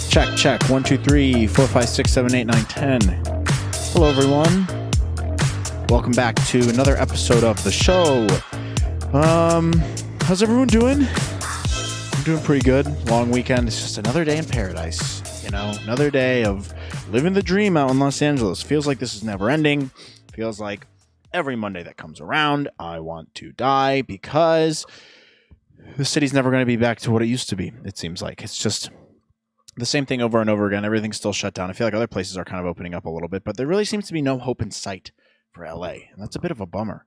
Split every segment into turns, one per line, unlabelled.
Check. 1, 2, 3, 4, 5, 6, 7, 8, 9, 10. Hello, everyone. Welcome back to another episode of the show. How's everyone doing? I'm doing pretty good. Long weekend. It's just another day in paradise. You know, another day of living the dream out in Los Angeles. Feels like this is never ending. Feels like every Monday that comes around, I want to die because the city's never going to be back to what it used to be. It seems like it's just the same thing over and over again. Everything's still shut down. I feel like other places are kind of opening up a little bit, but there really seems to be no hope in sight for LA, and that's a bit of a bummer.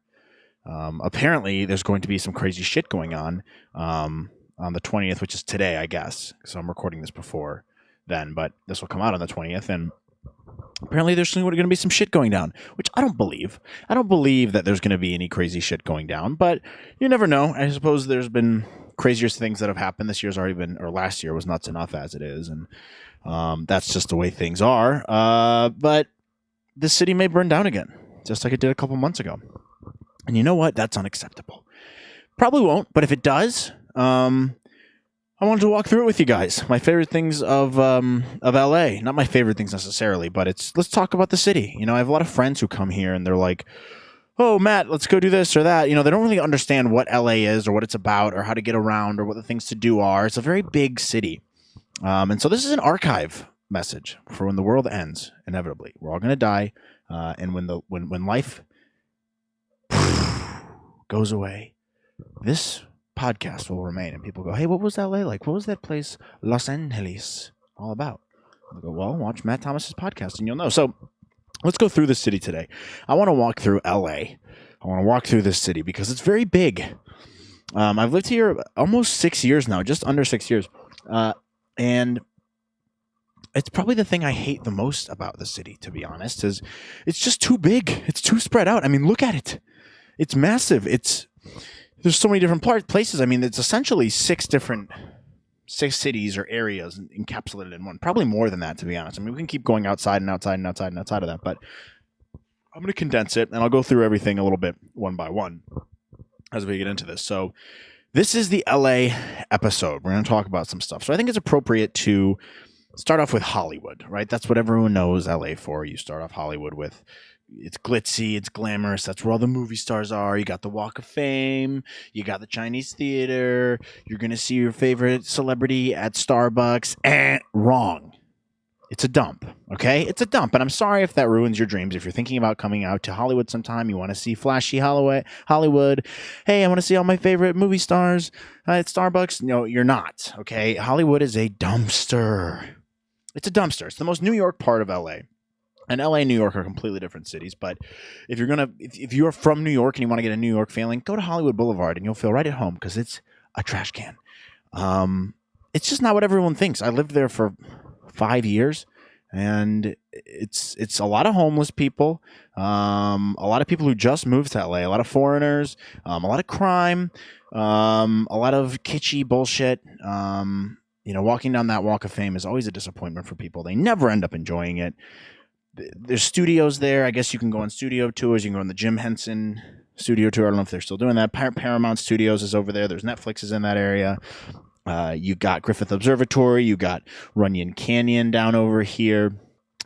Apparently, there's going to be some crazy shit going on the 20th, which is today, I guess. So I'm recording this before then, but this will come out on the 20th, and apparently there's going to be some shit going down, which I don't believe. I don't believe that there's going to be any crazy shit going down, but you never know. I suppose there's been crazier things that have happened. This year's already been, or last year was nuts enough as it is, and that's just the way things are. But the city may burn down again, just like it did a couple months ago. And you know what? That's unacceptable. Probably won't, but if it does, I wanted to walk through it with you guys. My favorite things of LA. Not my favorite things necessarily, but let's talk about the city. You know, I have a lot of friends who come here and they're like, oh, Matt, let's go do this or that. You know, they don't really understand what LA is or what it's about or how to get around or what the things to do are. It's a very big city. And so this is an archive message for when the world ends, inevitably. We're all going to die. And when life goes away, this podcast will remain. And people go, hey, what was LA like? What was that place, Los Angeles, all about? I go, well, watch Matt Thomas's podcast and you'll know. So let's go through the city today. I want to walk through LA. I want to walk through this city because it's very big. I've lived here almost 6 years now, just under 6 years. And it's probably the thing I hate the most about the city, to be honest, is it's just too big. It's too spread out. I mean, look at it. It's massive. There's so many different places. I mean, it's essentially six cities or areas encapsulated in one. Probably more than that, to be honest. I mean, we can keep going outside and outside and outside and outside of that, but I'm going to condense it, and I'll go through everything a little bit one by one as we get into this. So this is the LA episode. We're going to talk about some stuff. So I think it's appropriate to start off with Hollywood, right? That's what everyone knows LA for. You start off Hollywood with it's glitzy, it's glamorous. That's where all the movie stars are. You got the Walk of Fame. You got the Chinese Theater. You're going to see your favorite celebrity at Starbucks. Wrong. It's a dump, okay? It's a dump. And I'm sorry if that ruins your dreams. If you're thinking about coming out to Hollywood sometime, you want to see flashy Hollywood. Hey, I want to see all my favorite movie stars at Starbucks. No, you're not, okay? Hollywood is a dumpster. It's a dumpster. It's the most New York part of LA. And LA and New York are completely different cities, but if you're from New York and you want to get a New York feeling, go to Hollywood Boulevard and you'll feel right at home because it's a trash can. It's just not what everyone thinks. I lived there for 5 years, and it's a lot of homeless people, a lot of people who just moved to LA, a lot of foreigners, a lot of crime, a lot of kitschy bullshit. You know, walking down that Walk of Fame is always a disappointment for people. They never end up enjoying it. There's studios there. I guess you can go on studio tours. You can go on the Jim Henson studio tour. I don't know if they're still doing that. Paramount Studios is over there. There's Netflix is in that area. You got Griffith Observatory. You got Runyon Canyon down over here.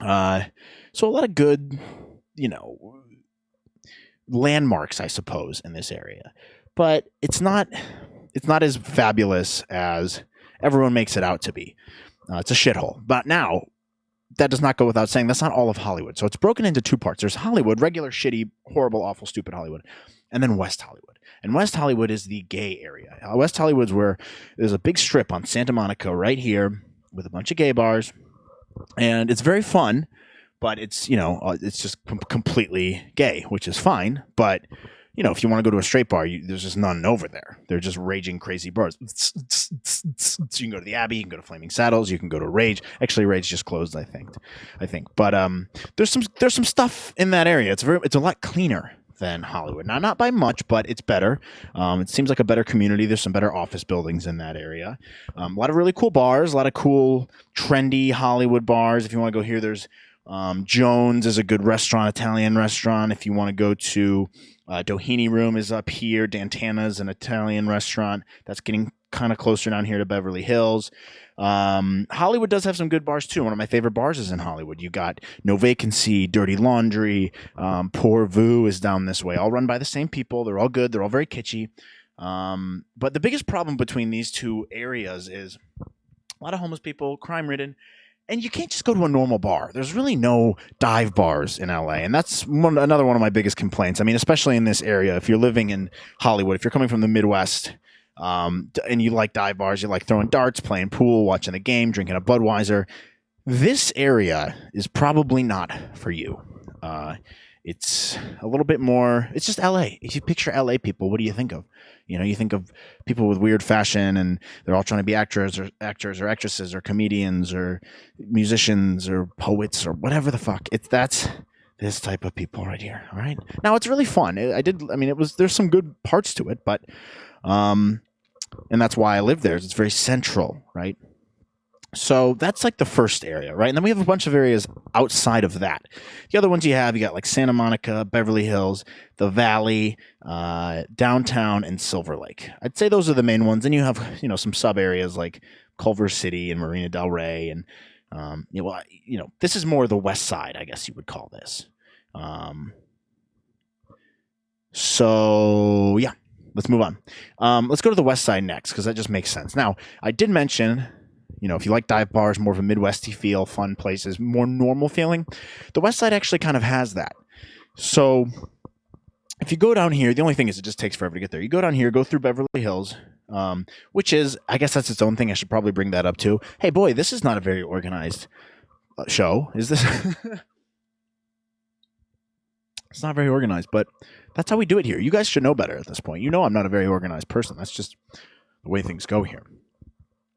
So a lot of good, you know, landmarks, I suppose, in this area. But it's not as fabulous as everyone makes it out to be. It's a shithole. But now, that does not go without saying. That's not all of Hollywood. So it's broken into two parts. There's Hollywood, regular, shitty, horrible, awful, stupid Hollywood, and then West Hollywood. And West Hollywood is the gay area. West Hollywood's where there's a big strip on Santa Monica right here with a bunch of gay bars, and it's very fun, but it's, you know, it's just completely gay, which is fine. But you know, if you want to go to a straight bar, there's just none over there. They're just raging crazy bars. So you can go to the Abbey, you can go to Flaming Saddles, you can go to Rage. Actually, Rage just closed, I think. But there's some stuff in that area. It's a lot cleaner than Hollywood. Now, not by much, but it's better. It seems like a better community. There's some better office buildings in that area. A lot of really cool bars, a lot of cool, trendy Hollywood bars. If you want to go here, there's Jones is a good restaurant, Italian restaurant. If you want to go to Doheny Room is up here. Dantana's an Italian restaurant that's getting kind of closer down here to Beverly Hills. Hollywood does have some good bars too. One of my favorite bars is in Hollywood. You got No Vacancy, Dirty Laundry, Pour Vu is down this way, all run by the same people. They're all good. They're all very kitschy. But the biggest problem between these two areas is a lot of homeless people, crime ridden, and you can't just go to a normal bar. There's really no dive bars in LA, and that's another one of my biggest complaints. I mean, especially in this area, if you're living in Hollywood, if you're coming from the Midwest, and you like dive bars, you like throwing darts, playing pool, watching a game, drinking a Budweiser, this area is probably not for you. It's a little bit more. It's just LA. If you picture LA people, what do you think of? You think of people with weird fashion, and they're all trying to be actors or actresses or comedians or musicians or poets or whatever the fuck. That's this type of people right here. All right. Now it's really fun. There's some good parts to it, but and that's why I live there. It's very central, right? So that's like the first area, right? And then we have a bunch of areas outside of that. The other ones you got like Santa Monica, Beverly Hills, the Valley, downtown, and Silver Lake. I'd say those are the main ones. Then you have, some sub areas like Culver City and Marina Del Rey. And, this is more the west side, I guess you would call this. So, yeah, let's move on. Let's go to the west side next because that just makes sense. Now, I did mention... if you like dive bars, more of a Midwesty feel, fun places, more normal feeling, the West Side actually kind of has that. So if you go down here, the only thing is it just takes forever to get there. You go down here, go through Beverly Hills, which is, I guess that's its own thing. I should probably bring that up too. Hey, boy, this is not a very organized show. Is this? It's not very organized, but that's how we do it here. You guys should know better at this point. I'm not a very organized person. That's just the way things go here.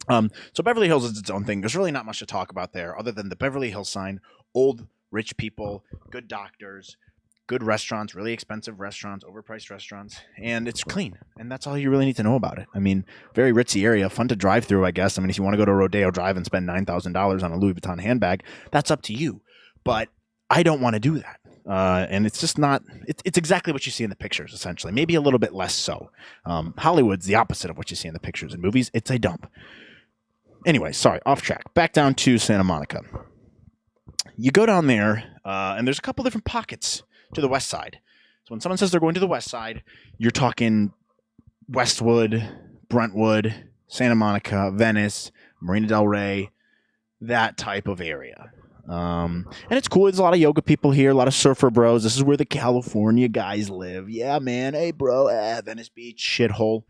So Beverly Hills is its own thing. There's really not much to talk about there other than the Beverly Hills sign, old, rich people, good doctors, good restaurants, really expensive restaurants, overpriced restaurants, and it's clean. And that's all you really need to know about it. I mean, very ritzy area, fun to drive through, I guess. I mean, if you want to go to Rodeo Drive and spend $9,000 on a Louis Vuitton handbag, that's up to you. But I don't want to do that. And it's just not, it's exactly what you see in the pictures, essentially. Maybe a little bit less so. Hollywood's the opposite of what you see in the pictures and movies. It's a dump. Anyway, sorry, off track. Back down to Santa Monica. You go down there, and there's a couple different pockets to the west side. So when someone says they're going to the west side, you're talking Westwood, Brentwood, Santa Monica, Venice, Marina Del Rey, that type of area. And it's cool. There's a lot of yoga people here, a lot of surfer bros. This is where the California guys live. Yeah, man. Hey, bro. Venice Beach, shithole.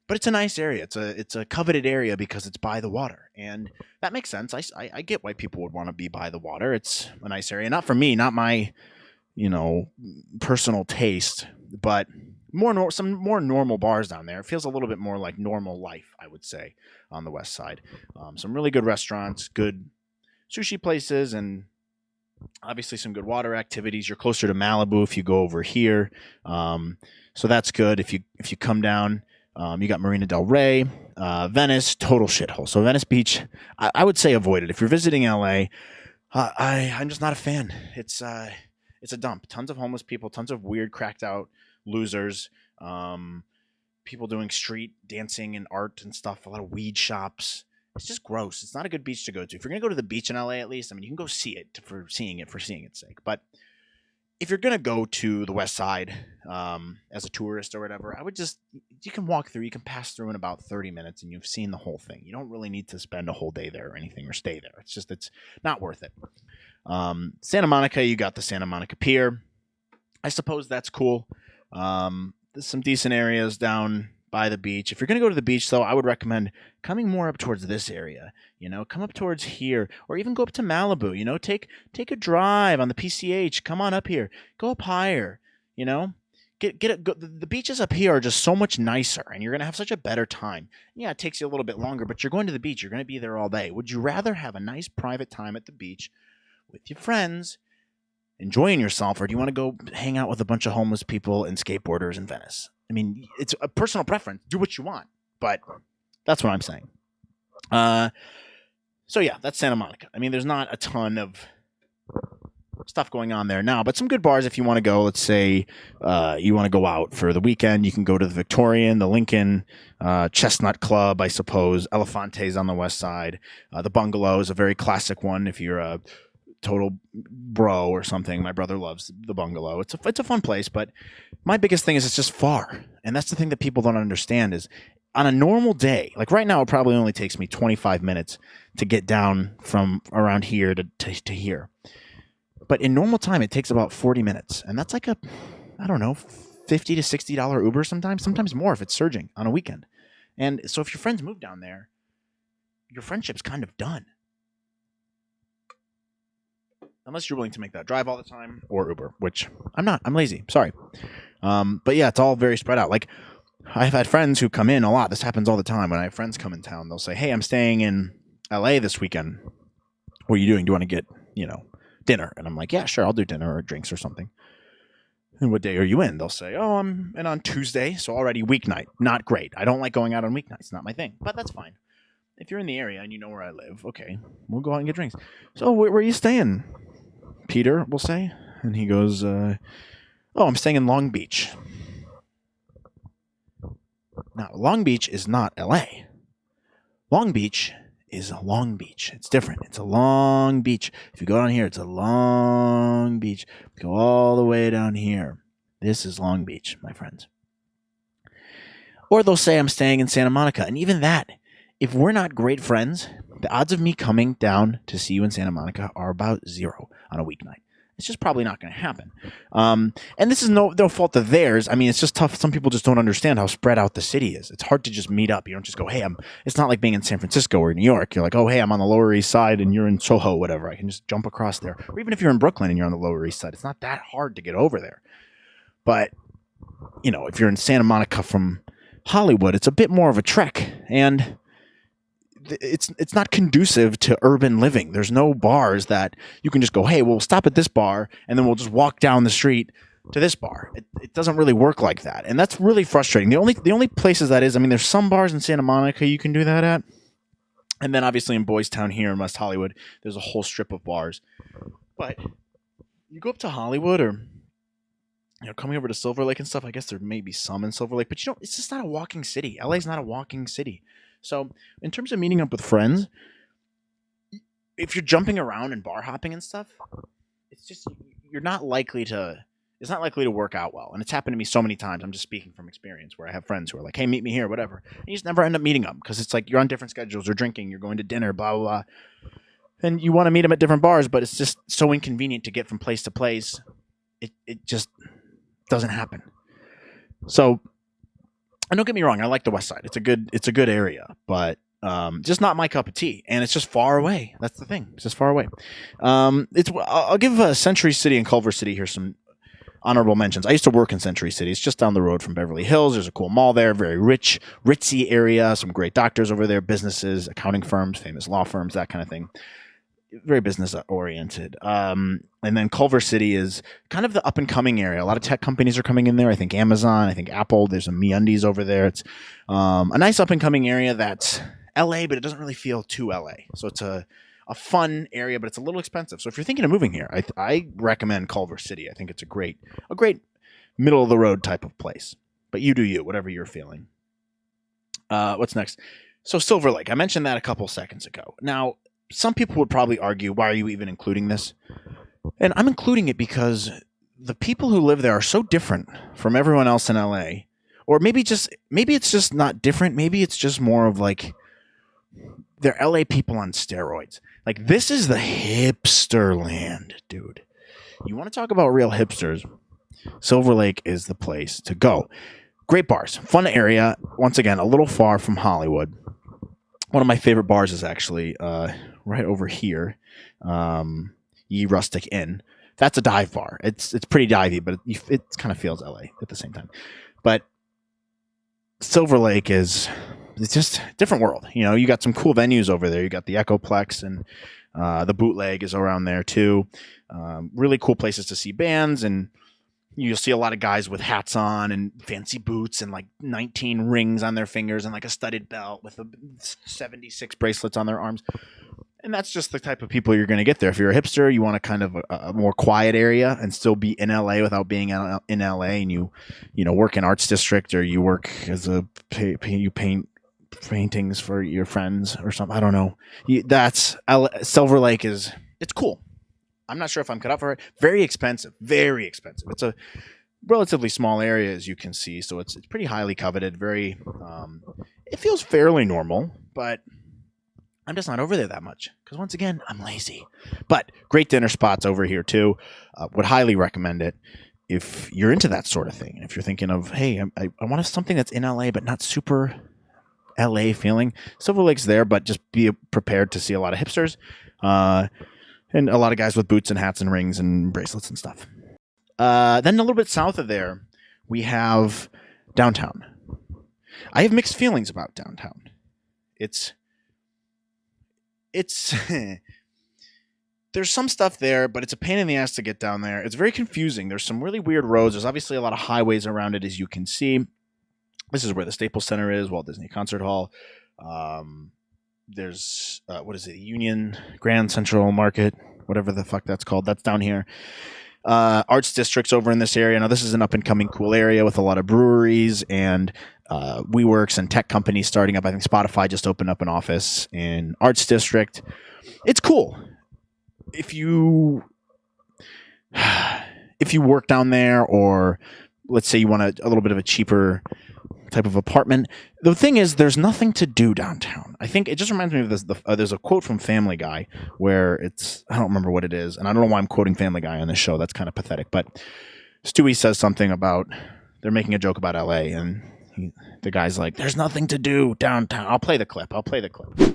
But it's a nice area. It's a coveted area because it's by the water, and that makes sense. I get why people would want to be by the water. It's a nice area, not for me, not my, personal taste, but some more normal bars down there. It feels a little bit more like normal life, I would say, on the west side. Some really good restaurants, good sushi places, and obviously some good water activities. You're closer to Malibu if you go over here, so that's good. If you come down. You got Marina Del Rey, Venice, total shithole. So Venice Beach, I would say avoid it. If you're visiting LA, I'm just not a fan. It's a dump. Tons of homeless people, tons of weird, cracked out losers, people doing street dancing and art and stuff, a lot of weed shops. It's just gross. It's not a good beach to go to. If you're going to go to the beach in LA, at least, you can go see it for seeing its sake. But if you're going to go to the west side as a tourist or whatever, you can walk through, you can pass through in about 30 minutes and you've seen the whole thing. You don't really need to spend a whole day there or anything or stay there. It's not worth it. Santa Monica, you got the Santa Monica Pier. I suppose that's cool. There's some decent areas down by the beach. If you're going to go to the beach, though, I would recommend coming more up towards this area. Come up towards here, or even go up to Malibu. Take a drive on the PCH. Come on up here. Go up higher. The beaches up here are just so much nicer, and you're going to have such a better time. Yeah, it takes you a little bit longer, but you're going to the beach. You're going to be there all day. Would you rather have a nice private time at the beach with your friends, enjoying yourself, or do you want to go hang out with a bunch of homeless people and skateboarders in Venice? It's a personal preference. Do what you want, but that's what I'm saying. So yeah, that's Santa Monica. There's not a ton of stuff going on there now. But some good bars if you want to go. Let's say you want to go out for the weekend. You can go to the Victorian, the Lincoln, Chestnut Club, I suppose. Elefante's on the west side. The Bungalow is a very classic one if you're a total bro or something. My brother loves the Bungalow. It's a fun place, but my biggest thing is it's just far. And that's the thing that people don't understand is on a normal day, like right now, it probably only takes me 25 minutes to get down from around here to here. But in normal time, it takes about 40 minutes. And that's like I don't know, $50 to $60 Uber sometimes more if it's surging on a weekend. And so if your friends move down there, your friendship's kind of done. Unless you're willing to make that drive all the time or Uber, which I'm not. I'm lazy. Sorry. But yeah, it's all very spread out. Like I've had friends who come in a lot. This happens all the time. When I have friends come in town, they'll say, hey, I'm staying in LA this weekend. What are you doing? Do you want to get, dinner? And I'm like, yeah, sure. I'll do dinner or drinks or something. And what day are you in? They'll say, oh, I'm in on Tuesday. So already weeknight. Not great. I don't like going out on weeknights. Not my thing, but that's fine. If you're in the area and you know where I live, okay, we'll go out and get drinks. So where are you staying? Peter will say. And he goes, oh, I'm staying in Long Beach. Now, Long Beach is not LA. Long Beach is a Long Beach. It's different. It's a long beach. If you go down here, it's a long beach. Go all the way down here. This is Long Beach, my friends. Or they'll say I'm staying in Santa Monica. And even that, if we're not great friends, the odds of me coming down to see you in Santa Monica are about 0 on a weeknight. It's just probably not going to happen. And this is no fault of theirs. I mean, it's just tough. Some people just don't understand how spread out the city is. It's hard to just meet up. You don't just go, hey, it's not like being in San Francisco or New York. You're like, oh, hey, I'm on the Lower East Side and you're in Soho, whatever. I can just jump across there. Or even if you're in Brooklyn and you're on the Lower East Side, it's not that hard to get over there. But, if you're in Santa Monica from Hollywood, it's a bit more of a trek. And it's not conducive to urban living. There's no bars that you can just go, hey, we'll stop at this bar and then we'll just walk down the street to this bar. It doesn't really work like that. And that's really frustrating. The only places that is, there's some bars in Santa Monica you can do that at. And then obviously in Boys Town here in West Hollywood, there's a whole strip of bars. But you go up to Hollywood or coming over to Silver Lake and stuff, I guess there may be some in Silver Lake, but it's just not a walking city. LA's not a walking city. So in terms of meeting up with friends, if you're jumping around and bar hopping and stuff, it's not likely to work out well. And it's happened to me so many times. I'm just speaking from experience where I have friends who are like, hey, meet me here, whatever. And you just never end up meeting them because it's like you're on different schedules, you're drinking, you're going to dinner, blah, blah, blah. And you want to meet them at different bars, but it's just so inconvenient to get from place to place. It just doesn't happen. So, and don't get me wrong, I like the West Side. It's a good area, but just not my cup of tea. And it's just far away. That's the thing. It's just far away. I'll give Century City and Culver City here some honorable mentions. I used to work in Century City. It's just down the road from Beverly Hills. There's a cool mall there, very rich, ritzy area. Some great doctors over there, businesses, accounting firms, famous law firms, that kind of thing. Very business oriented. And then Culver City is kind of the up and coming area. A lot of tech companies are coming in there. I think Amazon, I think Apple, there's some MeUndies over there. It's a nice up and coming area that's LA, but it doesn't really feel too LA. So it's a fun area, but it's a little expensive. So if you're thinking of moving here, I recommend Culver City. I think it's a great middle of the road type of place, but you do you, whatever you're feeling. What's next? So Silver Lake, I mentioned that a couple seconds ago. Now, some people would probably argue, why are you even including this? And I'm including it because the people who live there are so different from everyone else in LA. Or maybe it's just not different. Maybe it's just more of like they're LA people on steroids. Like this is the hipster land, dude. You want to talk about real hipsters? Silver Lake is the place to go. Great bars, fun area. Once again, a little far from Hollywood. One of my favorite bars is actually right over here, Ye Rustic Inn. That's a dive bar. It's pretty divey, but it kind of feels LA at the same time. But Silver Lake it's just a different world. You got some cool venues over there. You got the Echoplex and the Bootleg is around there too. Really cool places to see bands, and you'll see a lot of guys with hats on and fancy boots and like 19 rings on their fingers and like a studded belt with 76 bracelets on their arms. And that's just the type of people you're going to get there. If you're a hipster, you want a kind of a more quiet area and still be in LA without being in LA, and you work in Arts District, or you work as you paint paintings for your friends or something. I don't know. Silver Lake it's cool. I'm not sure if I'm cut out for it. Very expensive. Very expensive. It's a relatively small area, as you can see, so it's pretty highly coveted. Very, it feels fairly normal, but I'm just not over there that much because, once again, I'm lazy. But great dinner spots over here too. Would highly recommend it if you're into that sort of thing. If you're thinking of, hey, I want something that's in LA but not super LA feeling. Silver Lake's there, but just be prepared to see a lot of hipsters. And a lot of guys with boots and hats and rings and bracelets and stuff. Then a little bit south of there, we have downtown. I have mixed feelings about downtown. It's there's some stuff there, but it's a pain in the ass to get down there. It's very confusing. There's some really weird roads. There's obviously a lot of highways around it, as you can see. This is where the Staples Center is, Walt Disney Concert Hall. There's Union Grand Central Market, whatever the fuck that's called. That's down here. Arts District's over in this area. Now, this is an up-and-coming cool area with a lot of breweries and WeWorks and tech companies starting up. I think Spotify just opened up an office in Arts District. It's cool. If you work down there, or let's say you want a little bit of a cheaper type of apartment. The thing is, there's nothing to do downtown. I think it just reminds me of this. There's a quote from Family Guy where I don't remember what it is, and I don't know why I'm quoting Family Guy on this show. That's kind of pathetic. But Stewie says something about, they're making a joke about LA, and the guy's like, there's nothing to do downtown. I'll play the clip.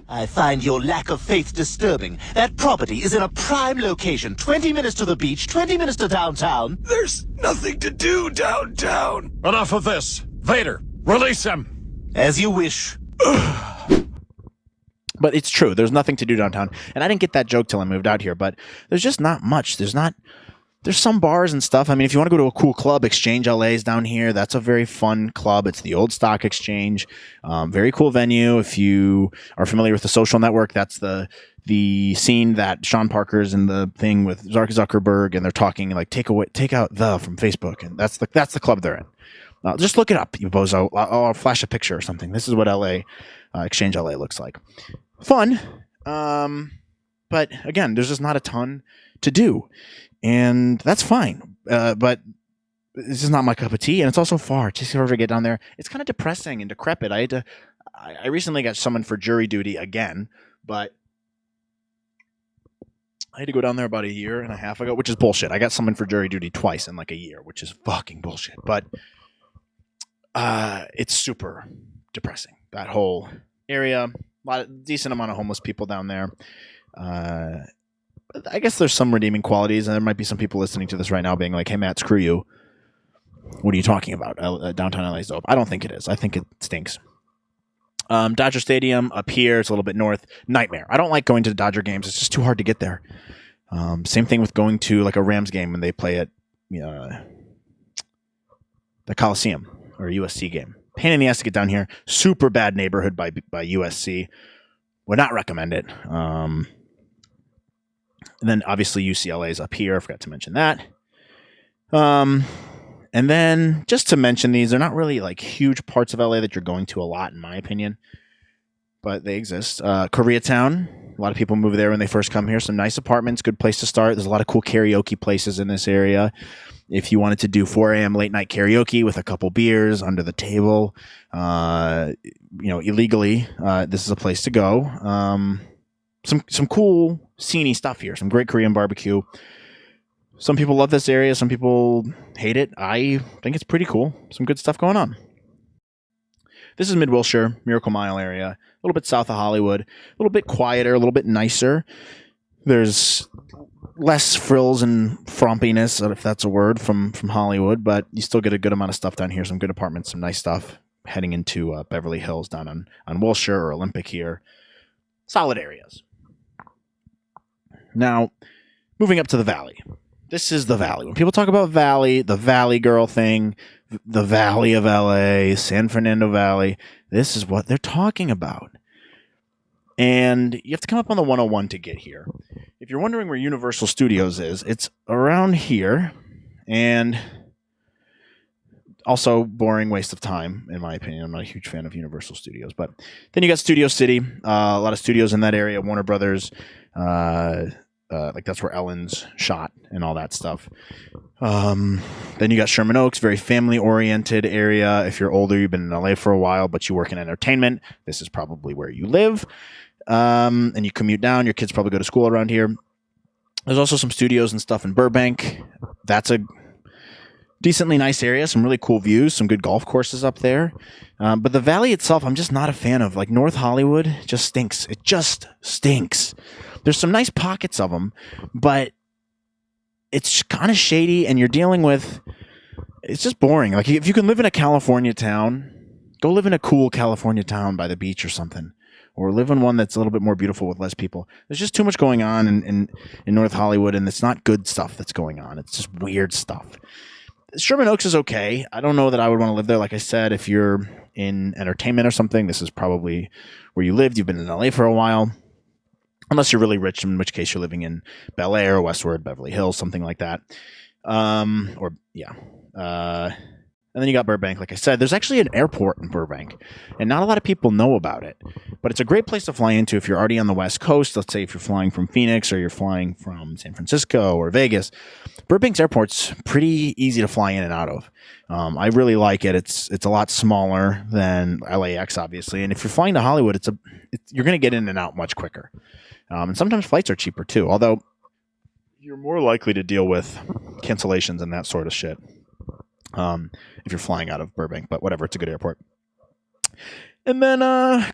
I find your lack of faith disturbing. That property is in a prime location. 20 minutes to the beach, 20 minutes to downtown.
There's nothing to do downtown. Enough of this. Vader, release him.
As you wish.
But it's true. There's nothing to do downtown. And I didn't get that joke till I moved out here. But there's just not much. There's some bars and stuff. I mean, if you want to go to a cool club, Exchange LA is down here. That's a very fun club. It's the old Stock Exchange. Very cool venue. If you are familiar with The Social Network, that's the scene that Sean Parker's in the thing with Zuckerberg, and they're talking like, take out the from Facebook, and that's the club they're in. Just look it up, you bozo. I'll flash a picture or something. This is what Exchange LA looks like. Fun, but again, there's just not a ton to do. And that's fine, but this is not my cup of tea, and it's also far. Just to get down there, it's kind of depressing and decrepit. I recently got summoned for jury duty again, but I had to go down there about a year and a half ago, which is bullshit. I got summoned for jury duty twice in like a year, which is fucking bullshit. But it's super depressing, that whole area. Decent amount of homeless people down there. I guess there's some redeeming qualities, and there might be some people listening to this right now being like, hey, Matt, screw you. What are you talking about? Downtown LA is dope. I don't think it is. I think it stinks. Dodger Stadium up here. It's a little bit north. Nightmare. I don't like going to Dodger games. It's just too hard to get there. Same thing with going to like a Rams game when they play at the Coliseum, or a USC game. Pain in the ass to get down here. Super bad neighborhood by USC. Would not recommend it. And then obviously UCLA is up here. I forgot to mention that. And then just to mention these, they're not really like huge parts of LA that you're going to a lot, in my opinion, but they exist. Koreatown. A lot of people move there when they first come here. Some nice apartments, good place to start. There's a lot of cool karaoke places in this area. If you wanted to do 4 a.m. late night karaoke with a couple beers under the table, illegally, this is a place to go. Some cool sceney stuff here. Some great Korean barbecue. Some people love this area. Some people hate it. I think it's pretty cool. Some good stuff going on. This is Mid-Wilshire, Miracle Mile area. A little bit south of Hollywood. A little bit quieter, a little bit nicer. There's less frills and frumpiness, if that's a word, from Hollywood, but you still get a good amount of stuff down here. Some good apartments, some nice stuff heading into Beverly Hills down on Wilshire or Olympic here. Solid areas. Now, moving up to the Valley. This is the Valley. When people talk about Valley, the Valley Girl thing, the Valley of LA, San Fernando Valley, this is what they're talking about. And you have to come up on the 101 to get here. If you're wondering where Universal Studios is, it's around here. And also boring waste of time, in my opinion. I'm not a huge fan of Universal Studios. But then you got Studio City. A lot of studios in that area. Warner Brothers. Like that's where Ellen's shot and all that stuff. Then you got Sherman Oaks, very family-oriented area. If you're older, you've been in LA for a while, but you work in entertainment, this is probably where you live. And you commute down. Your kids probably go to school around here. There's also some studios and stuff in Burbank. That's a decently nice area. Some really cool views. Some good golf courses up there. But the valley itself, I'm just not a fan of. Like North Hollywood just stinks. It just stinks. There's some nice pockets of them, but it's kind of shady, and you're dealing with. It's just boring. Like if you can live in a California town, go live in a cool California town by the beach or something, or live in one that's a little bit more beautiful with less people. There's just too much going on in North Hollywood, and it's not good stuff that's going on. It's just weird stuff. Sherman Oaks is okay. I don't know that I would want to live there. Like I said, if you're in entertainment or something, this is probably where you lived. You've been in LA for a while. Unless you're really rich, in which case you're living in Bel Air, Westwood, Beverly Hills, something like that. And then you got Burbank, like I said. There's actually an airport in Burbank, and not a lot of people know about it. But it's a great place to fly into if you're already on the West Coast. Let's say if you're flying from Phoenix or you're flying from San Francisco or Vegas. Burbank's airport's pretty easy to fly in and out of. I really like it. It's a lot smaller than LAX, obviously. And if you're flying to Hollywood, you're going to get in and out much quicker. And sometimes flights are cheaper too, although you're more likely to deal with cancellations and that sort of shit if you're flying out of Burbank. But whatever, it's a good airport. And then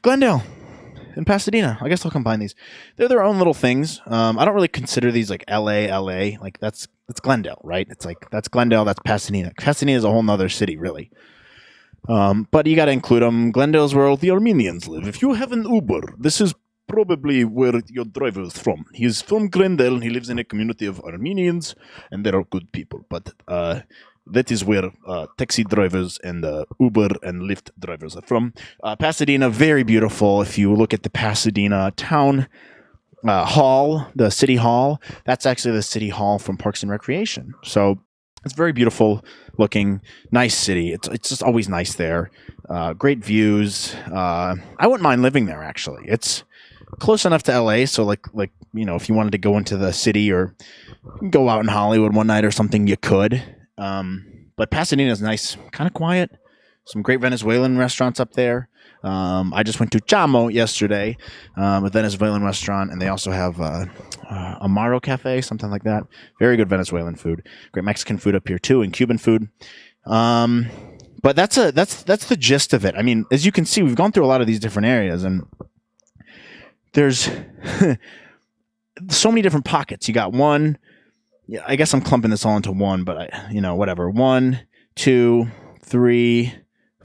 Glendale and Pasadena. I guess I'll combine these. They're their own little things. I don't really consider these like LA. Like that's Glendale, right? It's like that's Glendale, that's Pasadena. Pasadena is a whole nother city, really. But you got to include them. Glendale's where all the Armenians live. If you have an Uber, this is probably where your driver is from. He's from Glendale, and he lives in a community of Armenians, and they are good people. But that is where taxi drivers and Uber and Lyft drivers are from. Pasadena, very beautiful. If you look at the Pasadena town hall, the city hall, that's actually the city hall from Parks and Recreation. So it's very beautiful looking, nice city. It's just always nice there. Great views. I wouldn't mind living there, actually. It's close enough to LA, so like if you wanted to go into the city or go out in Hollywood one night or something, you could. But Pasadena is nice, kind of quiet. Some great Venezuelan restaurants up there. I just went to Chamo yesterday, a Venezuelan restaurant, and they also have Amaro Cafe, something like that. Very good Venezuelan food. Great Mexican food up here too, and Cuban food. But that's the gist of it. I mean, as you can see, we've gone through a lot of these different areas, and there's so many different pockets. You got one. Yeah, I guess I'm clumping this all into one, but whatever. 1, 2, 3,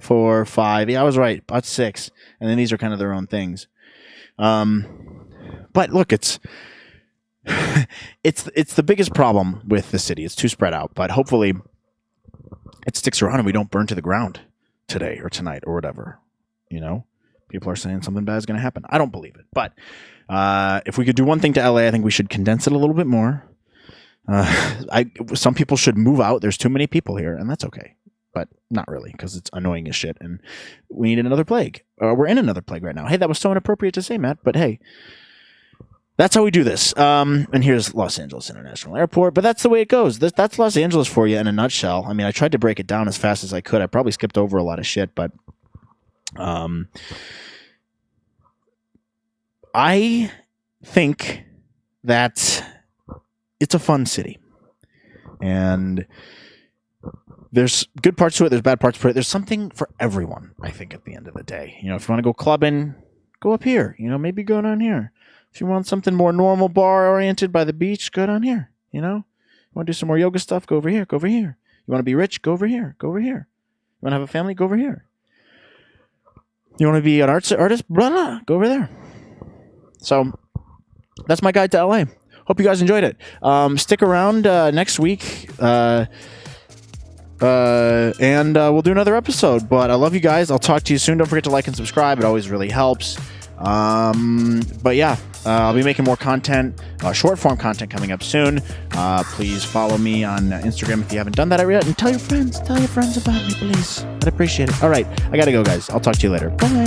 4, 5. Yeah, I was right. About 6. And then these are kind of their own things. But look, it's the biggest problem with the city. It's too spread out, but hopefully it sticks around and we don't burn to the ground today or tonight or whatever. People are saying something bad is going to happen. I don't believe it. But if we could do one thing to LA, I think we should condense it a little bit more. Some people should move out. There's too many people here, and that's okay. But not really, because it's annoying as shit, and we need another plague. We're in another plague right now. Hey, that was so inappropriate to say, Matt, but hey, that's how we do this. And here's Los Angeles International Airport, but that's the way it goes. That's Los Angeles for you in a nutshell. I mean, I tried to break it down as fast as I could. I probably skipped over a lot of shit, but I think that it's a fun city, and there's good parts to it. There's bad parts to it. There's something for everyone, I think, at the end of the day. If you want to go clubbing, go up here. Maybe go down here. If you want something more normal, bar-oriented by the beach, go down here. You want to do some more yoga stuff, go over here. Go over here. You want to be rich, go over here. Go over here. You want to have a family, go over here. You want to be an artist, blah, blah, go over there. So that's my guide to LA. Hope you guys enjoyed it. Stick around next week, and we'll do another episode. But I love you guys. I'll talk to you soon. Don't forget to like and subscribe. It always really helps. But yeah, I'll be making more content, short form content coming up soon. Please follow me on Instagram if you haven't done that yet, and tell your friends about me, please. I'd appreciate it. All right, I gotta go, guys. I'll talk to you later. Bye.